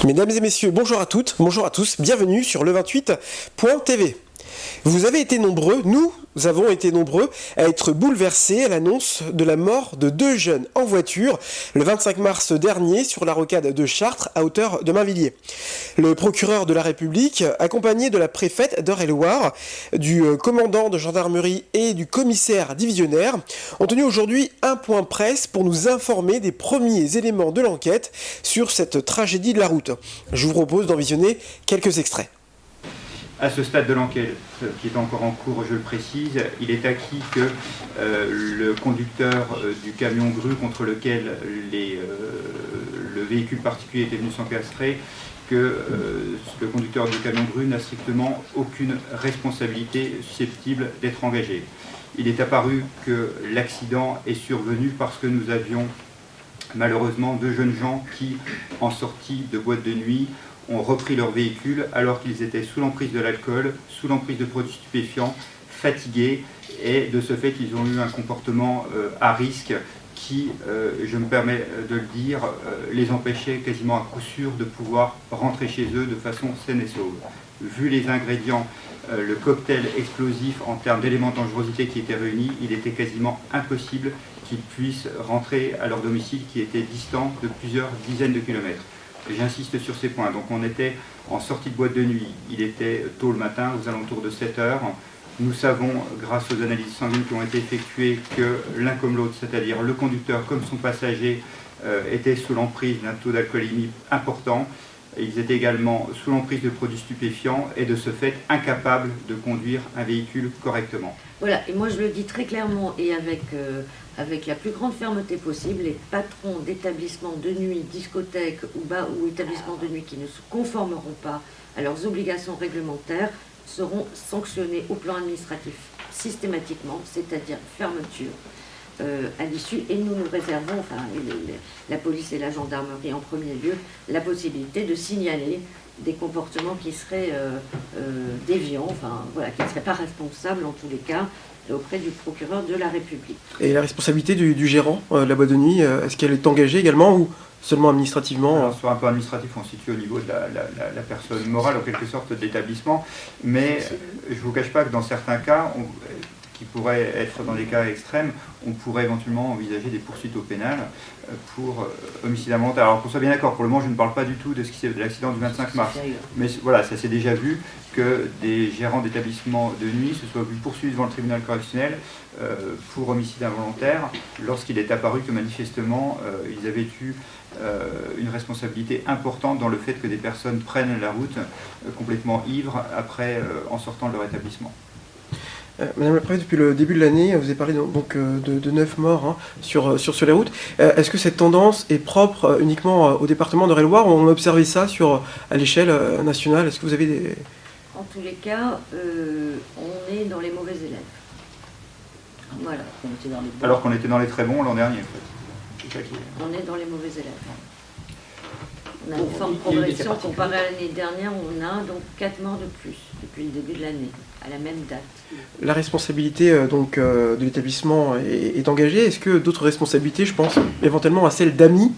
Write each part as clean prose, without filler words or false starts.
Mesdames et messieurs, bonjour à toutes, bonjour à tous, bienvenue sur le28.tv. Vous avez été nombreux, nous avons été nombreux à être bouleversés à l'annonce de la mort de deux jeunes en voiture le 25 mars dernier sur la rocade de Chartres à hauteur de Mainvilliers. Le procureur de la République, accompagné de la préfète d'Eure-et-Loir, du commandant de gendarmerie et du commissaire divisionnaire, ont tenu aujourd'hui un point presse pour nous informer des premiers éléments de l'enquête sur cette tragédie de la route. Je vous propose d'en visionner quelques extraits. À ce stade de l'enquête, qui est encore en cours, je le précise, il est acquis que le conducteur du camion grue contre lequel le véhicule particulier était venu s'encastrer, que le conducteur du camion grue n'a strictement aucune responsabilité susceptible d'être engagée. Il est apparu que l'accident est survenu parce que nous avions malheureusement deux jeunes gens qui, en sortie de boîte de nuit, ont repris leur véhicule alors qu'ils étaient sous l'emprise de l'alcool, sous l'emprise de produits stupéfiants, fatigués, et de ce fait ils ont eu un comportement à risque qui, je me permets de le dire, les empêchait quasiment à coup sûr de pouvoir rentrer chez eux de façon saine et sauve. Vu les ingrédients, le cocktail explosif en termes d'éléments de dangerosité qui étaient réunis, il était quasiment impossible qu'ils puissent rentrer à leur domicile qui était distant de plusieurs dizaines de kilomètres. J'insiste sur ces points. Donc on était en sortie de boîte de nuit, il était tôt le matin, aux alentours de 7 heures. Nous savons, grâce aux analyses sanguines qui ont été effectuées, que l'un comme l'autre, c'est-à-dire le conducteur comme son passager, était sous l'emprise d'un taux d'alcoolémie important. Ils étaient également sous l'emprise de produits stupéfiants et de ce fait incapables de conduire un véhicule correctement. Voilà, et moi je le dis très clairement et avec la plus grande fermeté possible, les patrons d'établissements de nuit, discothèques ou établissements de nuit qui ne se conformeront pas à leurs obligations réglementaires seront sanctionnés au plan administratif systématiquement, c'est-à-dire fermeture à l'issue, et nous nous réservons, enfin la police et la gendarmerie en premier lieu, la possibilité de signaler des comportements qui seraient déviants, enfin voilà, qui ne seraient pas responsables en tous les cas auprès du procureur de la République. Et la responsabilité du gérant de la boîte de nuit, est-ce qu'elle est engagée également ou seulement administrativement? Alors, sur un plan administratif, on se situe au niveau de la personne morale, en quelque sorte, de l'établissement, mais je ne vous cache pas que dans certains cas, qui pourraient être dans des cas extrêmes, on pourrait éventuellement envisager des poursuites au pénal pour homicide involontaire. Alors qu'on soit bien d'accord, pour le moment je ne parle pas du tout de l'accident du 25 mars, mais voilà, ça s'est déjà vu que des gérants d'établissements de nuit se soient vus poursuivre devant le tribunal correctionnel pour homicide involontaire lorsqu'il est apparu que manifestement ils avaient eu une responsabilité importante dans le fait que des personnes prennent la route complètement ivres après en sortant de leur établissement. Madame la Préfète, depuis le début de l'année, vous avez parlé donc de 9 morts sur les routes. Est-ce que cette tendance est propre uniquement au département d'Eure-et-Loir ou on a observé ça à l'échelle nationale? Est-ce que vous avez des... En tous les cas, on est dans les mauvais élèves. Voilà. Alors qu'on était dans les très bons l'an dernier, en fait. On est dans les mauvais élèves. On a une forte progression comparée à l'année dernière, on a donc 4 morts de plus depuis le début de l'année, à la même date. La responsabilité de l'établissement est engagée. Est-ce que d'autres responsabilités, je pense éventuellement à celle d'amis,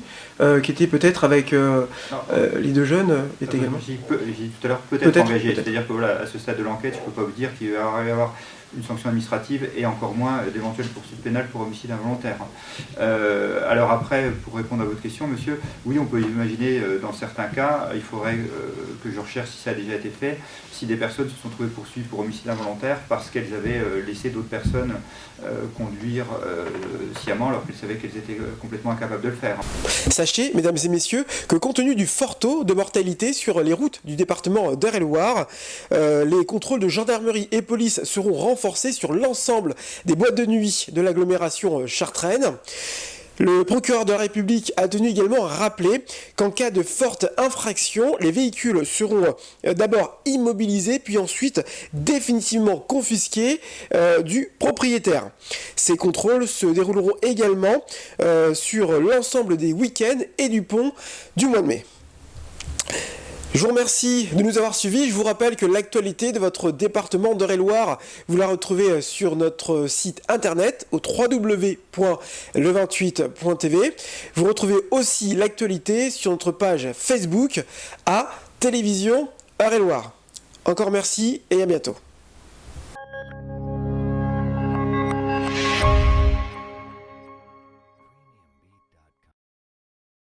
qui étaient peut-être avec les deux jeunes, étaient également? J'ai dit tout à l'heure peut-être engagée, c'est-à-dire que voilà, à ce stade de l'enquête, je ne peux pas vous dire qu'il va y avoir une sanction administrative et encore moins d'éventuelles poursuites pénales pour homicide involontaire. Alors après, pour répondre à votre question, monsieur, oui, on peut imaginer dans certains cas, il faudrait que je recherche si ça a déjà été fait, si des personnes se sont trouvées poursuivies pour homicide involontaire parce qu'elles avaient laissé d'autres personnes conduire sciemment alors qu'elles savaient qu'elles étaient complètement incapables de le faire. Sachez, mesdames et messieurs, que compte tenu du fort taux de mortalité sur les routes du département d'Eure-et-Loir, les contrôles de gendarmerie et police seront renforcés sur l'ensemble des boîtes de nuit de l'agglomération chartraine. Le procureur de la République a tenu également à rappeler qu'en cas de forte infraction, les véhicules seront d'abord immobilisés, puis ensuite définitivement confisqués du propriétaire. Ces contrôles se dérouleront également sur l'ensemble des week-ends et du pont du mois de mai. Je vous remercie de nous avoir suivis. Je vous rappelle que l'actualité de votre département d'Eure-et-Loir, vous la retrouvez sur notre site internet au www.le28.tv. Vous retrouvez aussi l'actualité sur notre page Facebook à Télévision Eure-et-Loir. Encore merci et à bientôt.